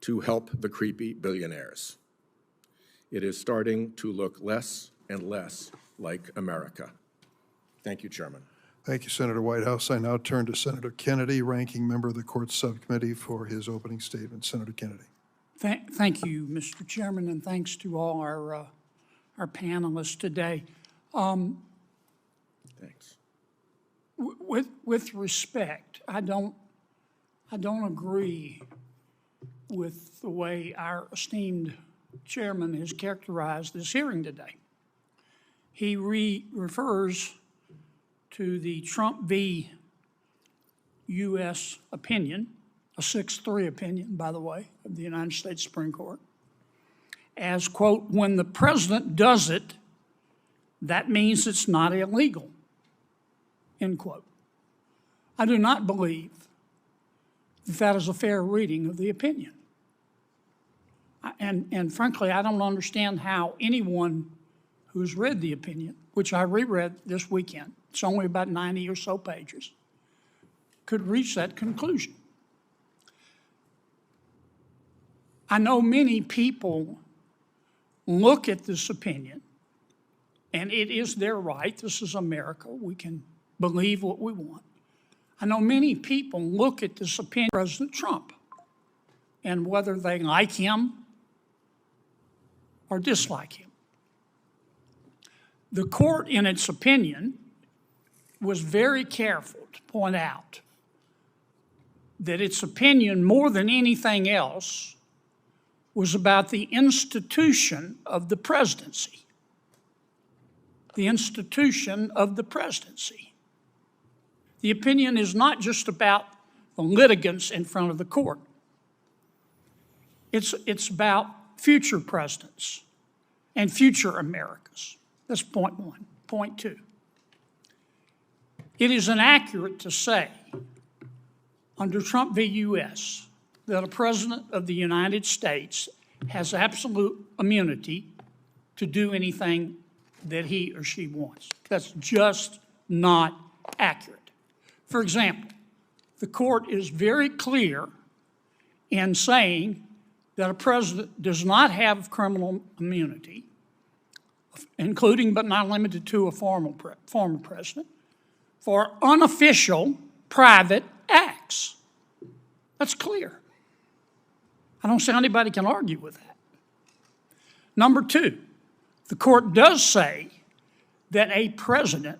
to help the creepy billionaires. It is starting to look less and less like America. Thank you, Chairman. Thank you, Senator Whitehouse. I now turn to Senator Kennedy, ranking member of the Court Subcommittee, for his opening statement. Senator Kennedy. Thank you, Mr. Chairman, and thanks to all our panelists today. Thanks. With respect, I don't agree with the way our esteemed chairman has characterized this hearing today. He refers to the Trump v. U.S. opinion, a 6-3 opinion, by the way, of the United States Supreme Court, as, quote, when the president does it, that means it's not illegal, end quote. I do not believe that that is a fair reading of the opinion. And frankly, I don't understand how anyone who's read the opinion, which I reread this weekend, it's only about 90 or so pages, could reach that conclusion. I know many people look at this opinion, and it is their right. This is America. We can believe what we want. I know many people look at this opinion of President Trump, and whether they like him or dislike him. The court, in its opinion, was very careful to point out that its opinion, more than anything else, was about the institution of the presidency. The institution of the presidency. The opinion is not just about the litigants in front of the court. It's about future presidents and future Americas. That's point one. Point two. It is inaccurate to say, under Trump v. U.S., that a president of the United States has absolute immunity to do anything that he or she wants. That's just not accurate. For example, the court is very clear in saying that a president does not have criminal immunity, including but not limited to a former president, for unofficial private acts. That's clear. I don't see how anybody can argue with that. Number two, the court does say that a president,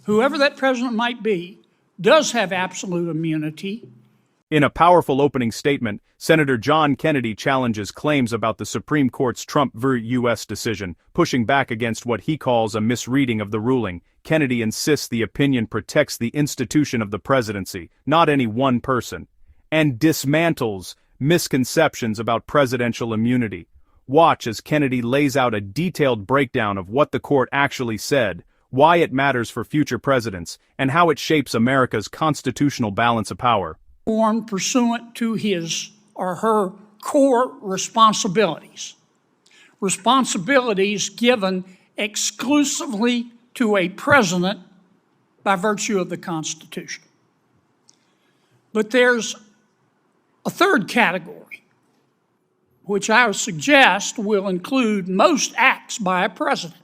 whoever that president might be, does have absolute immunity. In a powerful opening statement, Senator John Kennedy challenges claims about the Supreme Court's Trump v. U.S. decision, pushing back against what he calls a misreading of the ruling. Kennedy insists the opinion protects the institution of the presidency, not any one person, and dismantles misconceptions about presidential immunity. Watch as Kennedy lays out a detailed breakdown of what the court actually said, why it matters for future presidents, and how it shapes America's constitutional balance of power. Pursuant to his or her core responsibilities. Responsibilities given exclusively to a president by virtue of the Constitution. But there's a third category, which I would suggest will include most acts by a president.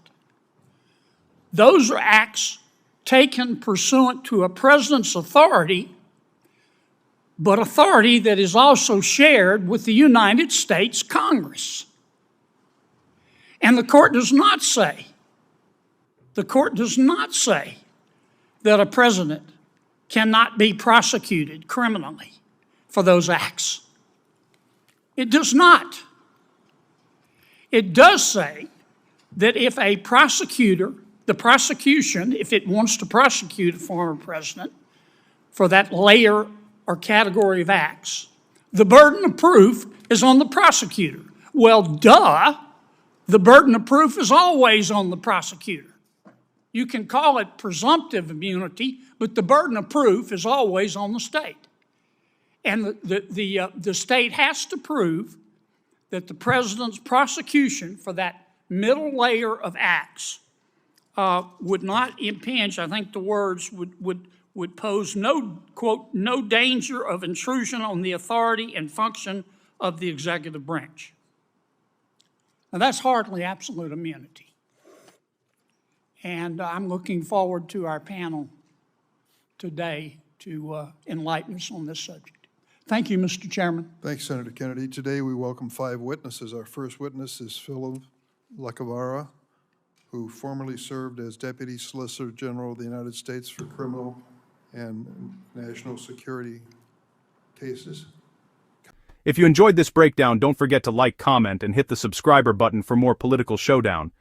Those are acts taken pursuant to a president's authority, but authority that is also shared with the United States Congress. And the court does not say that a president cannot be prosecuted criminally for those acts. It does not. It does say that if a prosecutor, the prosecution, if it wants to prosecute a former president for that layer or category of acts, the burden of proof is on the prosecutor. Well, duh, the burden of proof is always on the prosecutor. You can call it presumptive immunity, but the burden of proof is always on the state. And the state has to prove that the president's prosecution for that middle layer of acts would not impinge, I think the words would pose no, quote, no danger of intrusion on the authority and function of the executive branch. Now, that's hardly absolute immunity. And I'm looking forward to our panel today to enlighten us on this subject. Thank you, Mr. Chairman. Thanks, Senator Kennedy. Today, we welcome 5 witnesses. Our first witness is Philip Lacavara, who formerly served as Deputy Solicitor General of the United States for criminal and national security cases. If you enjoyed this breakdown, don't forget to like, comment, and hit the subscriber button for more political showdown.